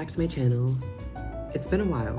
back to my channel. It's been a while.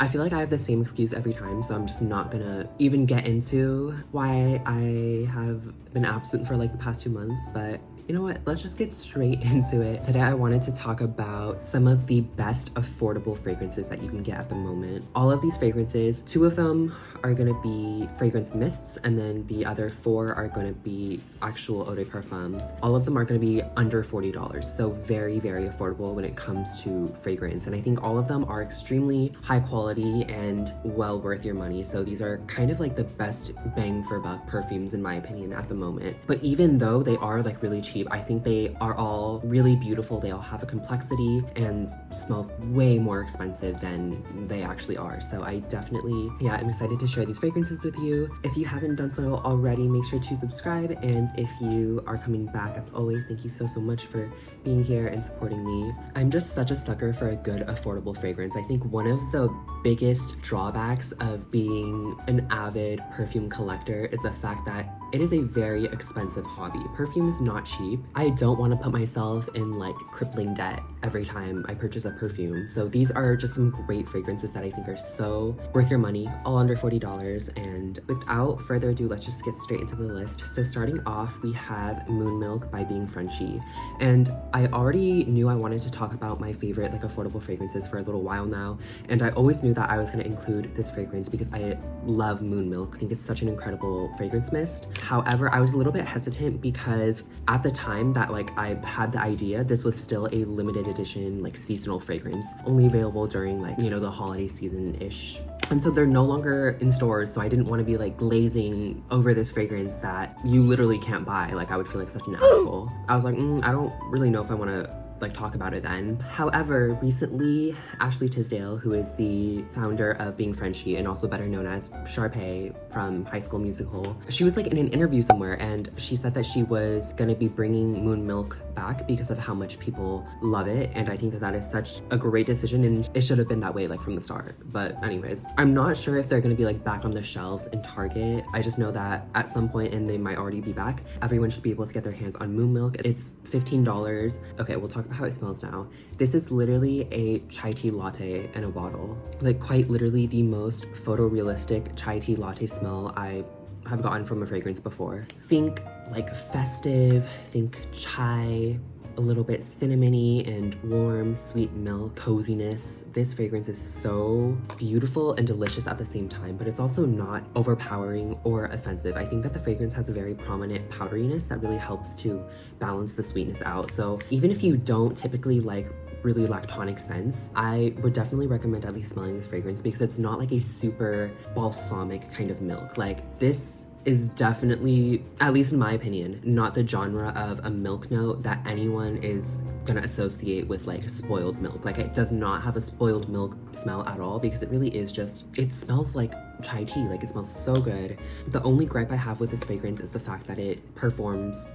I feel like I have the same excuse every time, so I'm just not gonna even get into why I have been absent for like the past 2 months, but you know what? Let's just get straight into it. Today I wanted to talk about some of the best affordable fragrances that you can get at the moment. All of these fragrances, 2 of them are gonna be fragrance mists, and then the other 4 are gonna be actual eau de parfums. All of them are gonna be under $40, so very, very affordable when it comes to fragrance. And I think all of them are extremely high quality and well worth your money. So these are kind of like the best bang for buck perfumes in my opinion at the moment. But even though they are like really cheap, I think they are all really beautiful. They all have a complexity and smell way more expensive than they actually are. So I definitely, I'm excited to share these fragrances with you. If you haven't done so already, make sure to subscribe. And if you are coming back, as always, thank you so much for being here and supporting me. I'm just such a sucker for a good affordable fragrance. I think one of the biggest drawbacks of being an avid perfume collector is the fact that it is a very expensive hobby. Perfume is not cheap. I don't want to put myself in like crippling debt every time I purchase a perfume. So these are just some great fragrances that I think are so worth your money, all under $40. And without further ado, let's just get straight into the list. So starting off, we have Moonmilk by Being Frenchy. And I already knew I wanted to talk about my favorite like affordable fragrances for a little while now. And I always knew that I was going to include this fragrance because I love Moonmilk. I think it's such an incredible fragrance mist. However, I was a little bit hesitant because at the time that like I had the idea, this was still a limited edition like seasonal fragrance, only available during like, you know, the holiday season-ish. And so they're no longer in stores, so I didn't want to be like glazing over this fragrance that you literally can't buy. Like I would feel like such an asshole. I was like, I don't really know if I want to like talk about it then. However, recently, Ashley Tisdale, who is the founder of Being Frenchy and also better known as Sharpay from High School Musical, she was like in an interview somewhere and she said that she was gonna be bringing Moonmilk back because of how much people love it. And I think that that is such a great decision and it should have been that way like from the start. But anyways, I'm not sure if they're gonna be like back on the shelves in Target. I just know that at some point, and they might already be back, everyone should be able to get their hands on Moonmilk. It's $15. Okay, we'll talk about how it smells now. This is literally a chai tea latte in a bottle. Like quite literally the most photorealistic chai tea latte smell I have gotten from a fragrance before. Think like festive, think chai, a little bit cinnamony and warm, sweet milk, coziness. This fragrance is so beautiful and delicious at the same time, but it's also not overpowering or offensive. I think that the fragrance has a very prominent powderiness that really helps to balance the sweetness out. So even if you don't typically like really lactonic scents, I would definitely recommend at least smelling this fragrance because it's not like a super balsamic kind of milk. Like this is definitely, at least in my opinion, not the genre of a milk note that anyone is gonna associate with like spoiled milk. Like it does not have a spoiled milk smell at all because it really is just, it smells like chai tea. Like it smells so good. The only gripe I have with this fragrance is the fact that it performs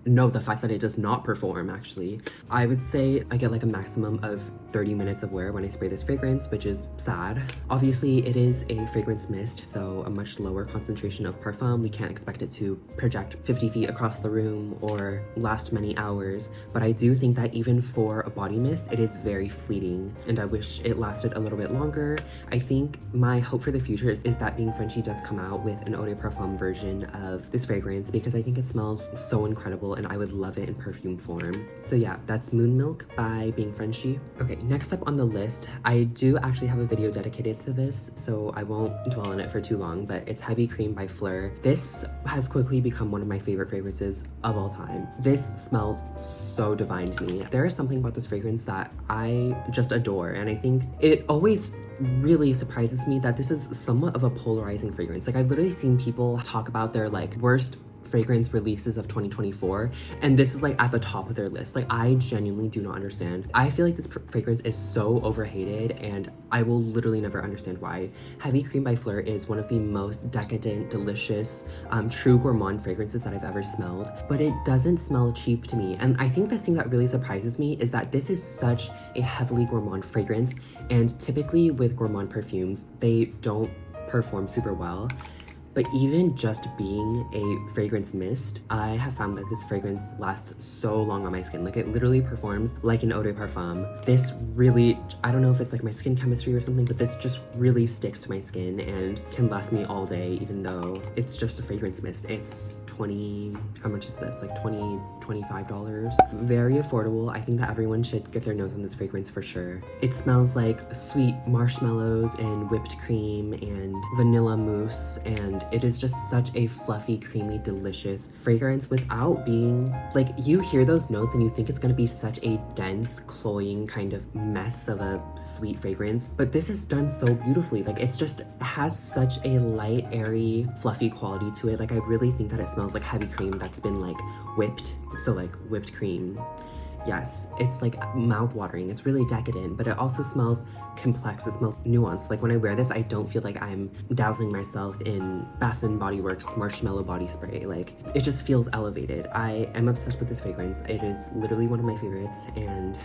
the fact that it does not perform actually. I would say I get like a maximum of 30 minutes of wear when I spray this fragrance, which is sad. Obviously it is a fragrance mist, so a much lower concentration of parfum. We can't expect it to project 50 feet across the room or last many hours, but I do think that even for a body mist, it is very fleeting and I wish it lasted a little bit longer. I think my hope for the future is that Being Frenchy does come out with an eau de parfum version of this fragrance because I think it smells so incredible and I would love it in perfume form. So yeah, that's Moonmilk by Being Frenchy. Okay, next up on the list, I do actually have a video dedicated to this, so I won't dwell on it for too long, but it's Heavy Cream by Fleur. This has quickly become one of my favorite fragrances of all time. This smells so divine to me. There is something about this fragrance that I just adore, and I think it always really surprises me that this is somewhat of a polarizing fragrance. Like I've literally seen people talk about their like worst fragrance releases of 2024 and this is like at the top of their list. Like I genuinely do not understand. I feel like this fragrance is so overhated and I will literally never understand why. Heavy Cream by Fleur is one of the most decadent, delicious, true gourmand fragrances that I've ever smelled, but it doesn't smell cheap to me. And I think the thing that really surprises me is that this is such a heavily gourmand fragrance, and typically with gourmand perfumes, they don't perform super well. But even just being a fragrance mist, I have found that this fragrance lasts so long on my skin. Like, it literally performs like an eau de parfum. This really, I don't know if it's like my skin chemistry or something, but this just really sticks to my skin and can last me all day, even though it's just a fragrance mist. It's 20, how much is this? Like $25. Very affordable. I think that everyone should get their nose on this fragrance for sure. It smells like sweet marshmallows and whipped cream and vanilla mousse, and it is just such a fluffy, creamy, delicious fragrance without being like, you hear those notes and you think it's gonna be such a dense, cloying kind of mess of a sweet fragrance, but this is done so beautifully. Like, it's just has such a light, airy, fluffy quality to it. Like, I really think that it smells like heavy cream that's been like whipped. So like whipped cream. Yes, it's like mouth-watering. It's really decadent, but it also smells complex. It smells nuanced. Like, when I wear this, I don't feel like I'm dousing myself in Bath & Body Works marshmallow body spray. Like, it just feels elevated. I am obsessed with this fragrance. It is literally one of my favorites, and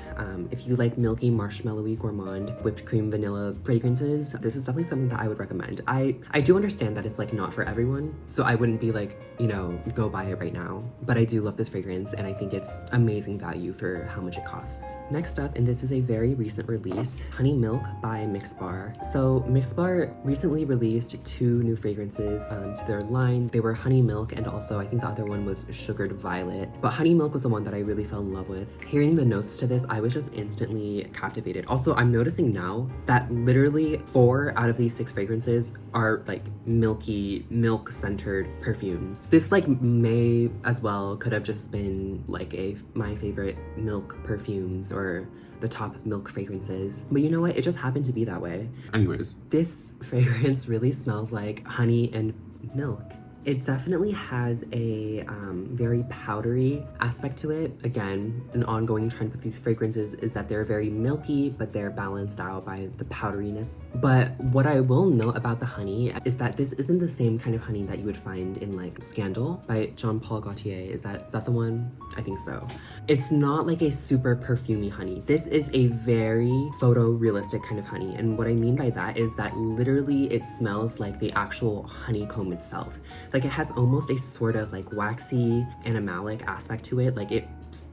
if you like milky, marshmallowy, gourmand, whipped cream, vanilla fragrances, this is definitely something that I would recommend. I do understand that it's like not for everyone, so I wouldn't be like, you know, go buy it right now, but I do love this fragrance, and I think it's amazing value for how much it costs. Next up, and this is a very recent release, Honey Milk by Mixbar. So Mixbar recently released 2 new fragrances to their line. They were Honey Milk, and also I think the other one was Sugared Violet. But Honey Milk was the one that I really fell in love with. Hearing the notes to this, I was just instantly captivated. Also, I'm noticing now that literally 4 out of these 6 fragrances are like milky, milk-centered perfumes. This like may as well could have just been like my favorite milk perfumes or the top milk fragrances. But you know what? It just happened to be that way. Anyways, this fragrance really smells like honey and milk. It definitely has a very powdery aspect to it. Again, an ongoing trend with these fragrances is that they're very milky, but they're balanced out by the powderiness. But what I will note about the honey is that this isn't the same kind of honey that you would find in like Scandal by Jean Paul Gaultier. Is that the one? I think so. It's not like a super perfumey honey. This is a very photorealistic kind of honey. And what I mean by that is that literally it smells like the actual honeycomb itself. Like, it has almost a sort of like waxy animalic aspect to it. Like, it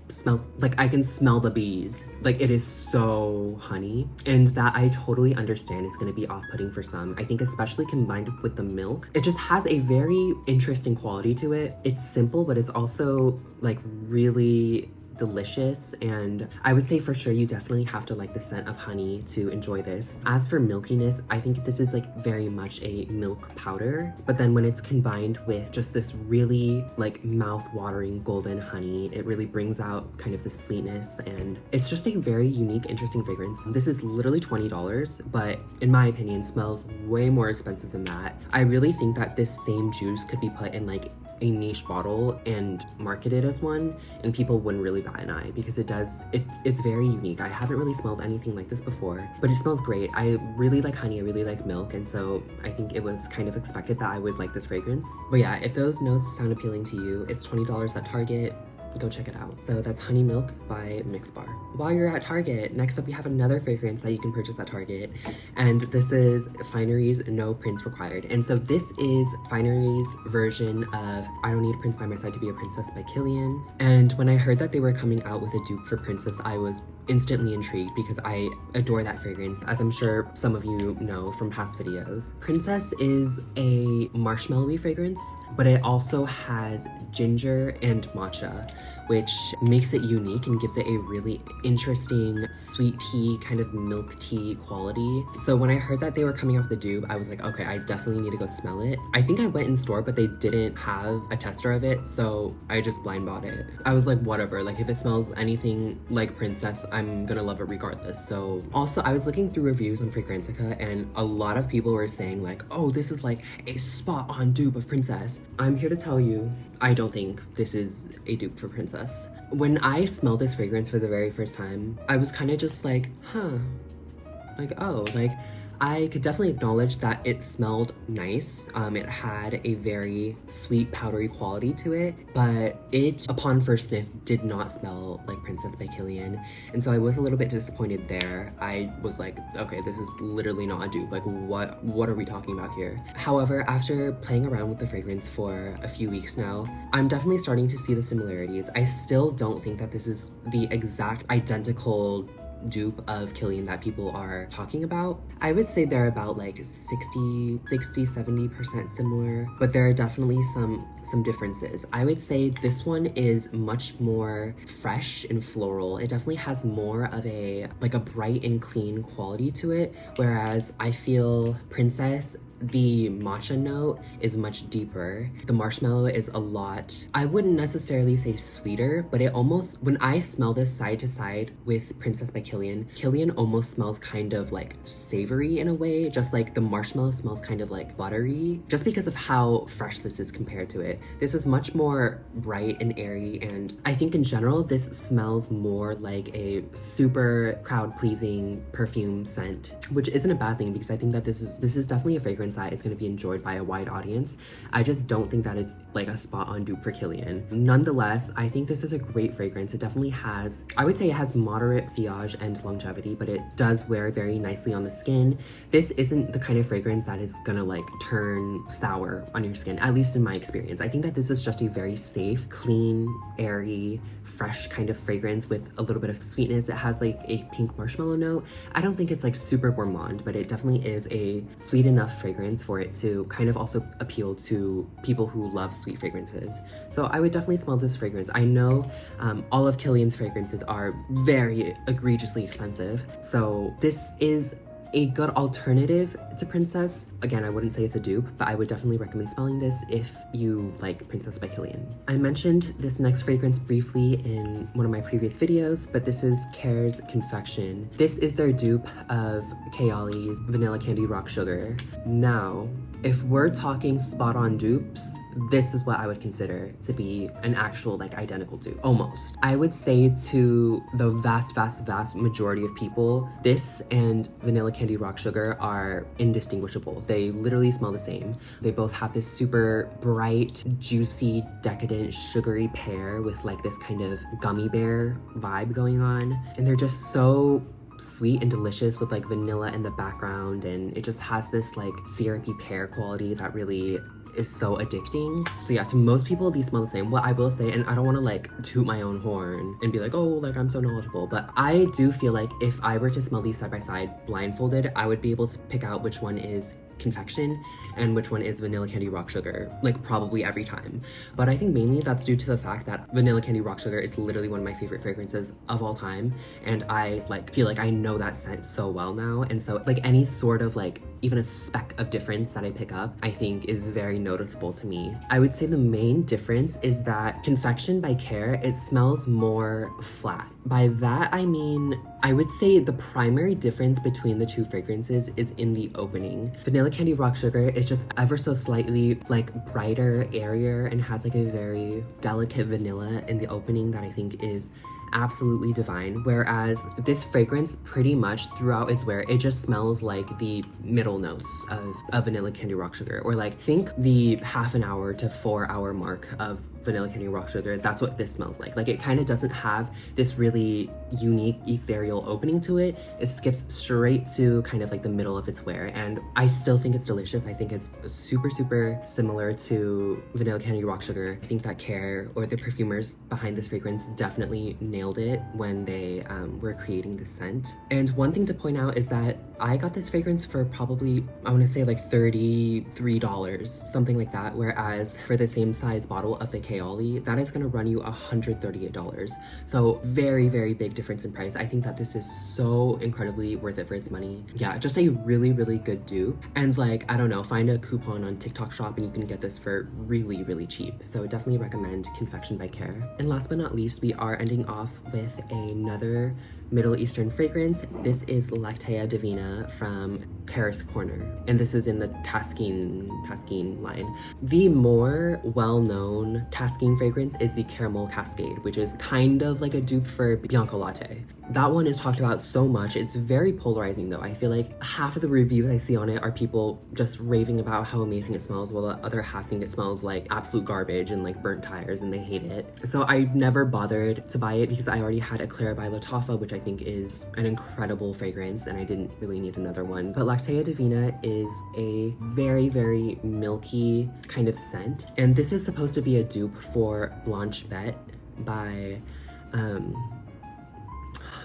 smells like I can smell the bees. Like, it is so honey, and that I totally understand is going to be off-putting for some. I think especially combined with the milk, it just has a very interesting quality to it. It's simple, but it's also like really delicious, and I would say for sure you definitely have to like the scent of honey to enjoy this. As for milkiness, I think this is like very much a milk powder, but then when it's combined with just this really like mouth-watering golden honey, it really brings out kind of the sweetness, and it's just a very unique, interesting fragrance. This is literally $20, but in my opinion smells way more expensive than that. I really think that this same juice could be put in like a niche bottle and marketed as one, and people wouldn't really bat an eye, because it's very unique. I haven't really smelled anything like this before, but it smells great. I really like honey, I really like milk, and so I think it was kind of expected that I would like this fragrance. But yeah, if those notes sound appealing to you, it's $20 at Target. Go check it out. So that's Honey Milk by Mixbar. While you're at Target, next up we have another fragrance that you can purchase at Target, and this is Finery's No Prince Required. And so this is Finery's version of I Don't Need a Prince by My Side to Be a Princess by Kilian. And when I heard that they were coming out with a dupe for Princess, I was instantly intrigued because I adore that fragrance, as I'm sure some of you know from past videos. Princess is a marshmallowy fragrance, but it also has ginger and matcha, which makes it unique and gives it a really interesting sweet tea, kind of milk tea quality. So when I heard that they were coming out with the dupe, I was like, okay, I definitely need to go smell it. I think I went in store, but they didn't have a tester of it, so I just blind bought it. I was like, whatever, like if it smells anything like Princess, I'm gonna love it regardless. So also, I was looking through reviews on Fragrantica, and a lot of people were saying like, oh, this is like a spot on dupe of Princess. I'm here to tell you, I don't think this is a dupe for Princess. When I smelled this fragrance for the very first time, I was kind of just like, huh, like, oh, like, I could definitely acknowledge that it smelled nice. It had a very sweet, powdery quality to it, but it, upon first sniff, did not smell like Princess by Kilian. And so I was a little bit disappointed there. I was like, okay, this is literally not a dupe. Like, what are we talking about here? However, after playing around with the fragrance for a few weeks now, I'm definitely starting to see the similarities. I still don't think that this is the exact identical dupe of Kilian that people are talking about. I would say they're about like 70% similar, but there are definitely some differences. I would say this one is much more fresh and floral. It definitely has more of a like a bright and clean quality to it, whereas I feel Princess, the matcha note is much deeper. The marshmallow is a lot, I wouldn't necessarily say sweeter, but it almost, when I smell this side to side with Princess by Kilian, Kilian almost smells kind of like savory in a way, just like the marshmallow smells kind of like buttery, just because of how fresh this is compared to it. This is much more bright and airy, and I think in general this smells more like a super crowd-pleasing perfume scent, which isn't a bad thing because I think that this is definitely a fragrance that is going to be enjoyed by a wide audience. I just don't think that it's like a spot-on dupe for Kilian. Nonetheless, I think this is a great fragrance. It definitely has, I would say it has moderate sillage and longevity, but it does wear very nicely on the skin. This isn't the kind of fragrance that is gonna like turn sour on your skin, at least in my experience. I think that this is just a very safe, clean, airy, fresh kind of fragrance with a little bit of sweetness. It has like a pink marshmallow note. I don't think it's like super gourmand, but it definitely is a sweet enough fragrance for it to kind of also appeal to people who love sweet fragrances. So I would definitely smell this fragrance. I know all of Kilian's fragrances are very egregiously expensive, so this is a good alternative to Princess. Again, I wouldn't say it's a dupe, but I would definitely recommend smelling this if you like Princess by Kilian. I mentioned this next fragrance briefly in one of my previous videos, but this is Care's Confection. This is their dupe of Kayali's Vanilla Candy Rock Sugar. Now, if we're talking spot-on dupes, this is what I would consider to be an actual like identical dupe, almost. I would say to the vast majority of people, this and Vanilla Candy Rock Sugar are indistinguishable. They literally smell the same. They both have this super bright, juicy, decadent, sugary pear with like this kind of gummy bear vibe going on. And they're just so sweet and delicious with like vanilla in the background, and it just has this like syrupy pear quality that really is so addicting. So yeah, to most people these smell the same. What I will say, and I don't want to like toot my own horn and be like, oh, like I'm so knowledgeable, but I do feel like if I were to smell these side by side blindfolded, I would be able to pick out which one is Confection and which one is Vanilla Candy Rock Sugar, like probably every time. But I think mainly that's due to the fact that Vanilla Candy Rock Sugar is literally one of my favorite fragrances of all time, and I like feel like I know that scent so well now, and so like any sort of like even a speck of difference that I pick up, I think is very noticeable to me. I would say the main difference is that Confection by Care, it smells more flat. By that I mean, I would say the primary difference between the two fragrances is in the opening. Vanilla Candy Rock Sugar is just ever so slightly like brighter, airier, and has like a very delicate vanilla in the opening that I think is absolutely divine, whereas this fragrance pretty much throughout its wear, it just smells like the middle notes of Vanilla Candy Rock Sugar, or like think the half an hour to 4 hour mark of Vanilla Candy Rock Sugar. That's what this smells like. Like it kind of doesn't have this really unique ethereal opening to it. It skips straight to kind of like the middle of its wear, and I still think it's delicious. I think it's super similar to Vanilla Candy Rock Sugar. I think that Care, or the perfumers behind this fragrance, definitely nailed it when they were creating the scent. And one thing to point out is that I got this fragrance for probably, I want to say like $33, something like that, whereas for the same size bottle of the Kayali, that is going to run you $138. So very big difference in price. I think that this is so incredibly worth it for its money. Yeah, just a really good dupe. And like, I don't know, find a coupon on TikTok Shop and you can get this for really cheap. So definitely recommend Confection by Care. And last but not least, we are ending off with another Middle Eastern fragrance. This is Lacta Deina from Paris Corner, and this is in the Taskine line. The more well-known Taskine fragrance is the Caramel Cascade, which is kind of like a dupe for Bianco Latte. That one is talked about so much. It's very polarizing though. I feel like half of the reviews I see on it are people just raving about how amazing it smells, while the other half think it smells like absolute garbage and like burnt tires and they hate it. So I never bothered to buy it because I already had Eclair by Lattafa, which I think is an incredible fragrance, and I didn't really need another one. But Lacta Deina is a very, very milky kind of scent. And this is supposed to be a dupe for Blanche Bette by,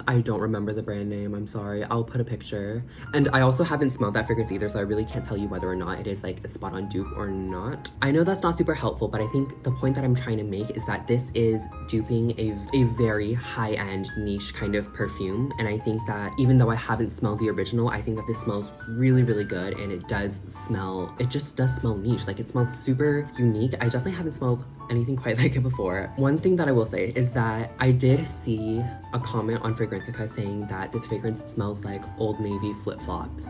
I don't remember the brand name, I'm sorry. I'll put a picture. And I also haven't smelled that fragrance either, so I really can't tell you whether or not it is like a spot on dupe or not. I know that's not super helpful, but I think the point that I'm trying to make is that this is duping a very high-end niche kind of perfume. And I think that even though I haven't smelled the original, I think that this smells really, really good, and it just does smell niche. Like, it smells super unique. I definitely haven't smelled anything quite like it before. One thing that I will say is that I did see a comment on Fragrantica saying that this fragrance smells like Old Navy flip-flops.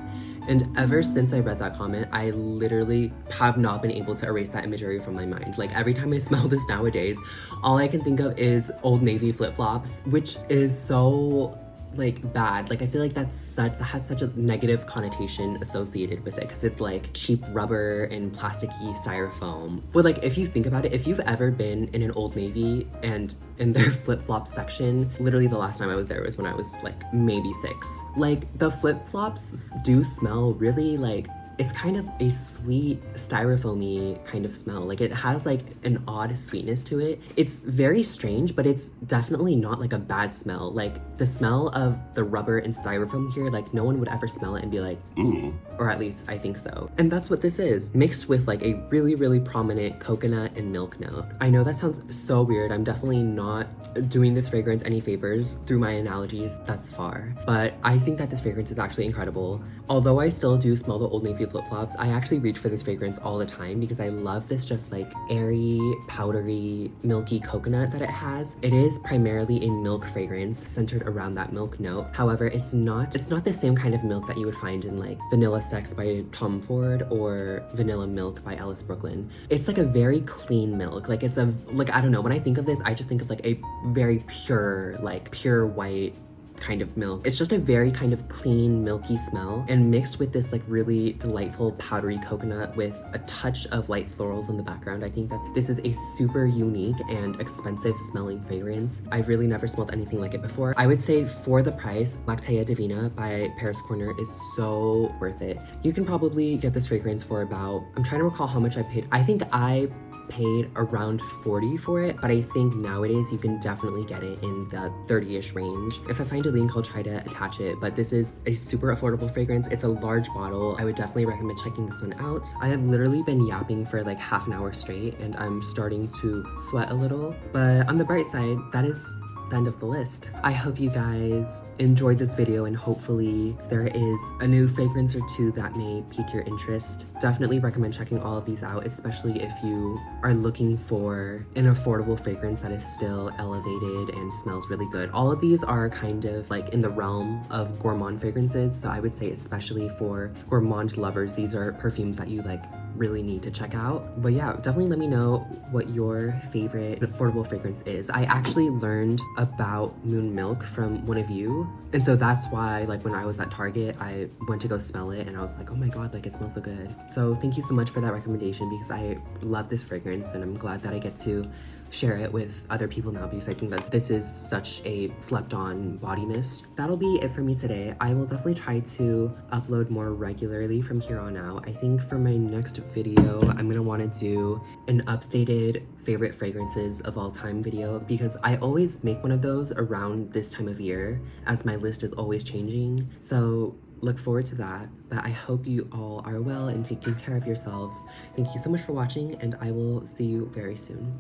And ever since I read that comment, I literally have not been able to erase that imagery from my mind. Like, every time I smell this nowadays, all I can think of is Old Navy flip-flops, which is so like bad. Like, I feel like that has such a negative connotation associated with it, because it's like cheap rubber and plasticky styrofoam. But like, if you think about it, if you've ever been in an Old Navy and in their flip-flop section, literally the last time I was there was when I was like maybe 6. Like, the flip-flops do smell really like, it's kind of a sweet styrofoamy kind of smell. Like, it has like an odd sweetness to it. It's very strange, but it's definitely not like a bad smell. Like, the smell of the rubber and styrofoam here, like, no one would ever smell it and be like, ooh, or at least I think so. And that's what this is, mixed with like a really, really prominent coconut and milk note. I know that sounds so weird. I'm definitely not doing this fragrance any favors through my analogies thus far, but I think that this fragrance is actually incredible. Although I still do smell the Old Navy flip-flops, I actually reach for this fragrance all the time because I love this just like airy, powdery, milky coconut that it has. It is primarily a milk fragrance centered around that milk note. However, it's not the same kind of milk that you would find in like Vanilla Sex by Tom Ford or Vanilla Milk by Alice Brooklyn. It's like a very clean milk. Like, it's I don't know, when I think of this, I just think of like a very pure, like pure white kind of milk. It's just a very kind of clean, milky smell, and mixed with this like really delightful powdery coconut with a touch of light florals in the background. I think that this is a super unique and expensive smelling fragrance. I've really never smelled anything like it before. I would say for the price, Lacta Deina by Paris Corner is so worth it. You can probably get this fragrance for about, I'm trying to recall how much I paid. I think I paid around $40 for it, but I think nowadays you can definitely get it in the 30-ish range. If I find a link, I'll try to attach it, but this is a super affordable fragrance. It's a large bottle. I would definitely recommend checking this one out. I have literally been yapping for like half an hour straight, and I'm starting to sweat a little, but on the bright side, that is the end of the list. I hope you guys enjoyed this video, and hopefully there is a new fragrance or two that may pique your interest. Definitely recommend checking all of these out, especially if you are looking for an affordable fragrance that is still elevated and smells really good. All of these are kind of like in the realm of gourmand fragrances, so I would say especially for gourmand lovers, these are perfumes that you like really need to check out. But yeah, definitely let me know what your favorite affordable fragrance is. I actually learned about Moonmilk from one of you, and so that's why, like, when I was at Target, I went to go smell it and I was like, oh my god, like, it smells so good. So thank you so much for that recommendation, because I love this fragrance and I'm glad that I get to share it with other people now, because I think that this is such a slept on body mist. That'll be it for me today. I will definitely try to upload more regularly from here on out. I think for my next video, I'm gonna want to do an updated favorite fragrances of all time video, because I always make one of those around this time of year, as my list is always changing. So look forward to that. But I hope you all are well and taking care of yourselves. Thank you so much for watching, and I will see you very soon.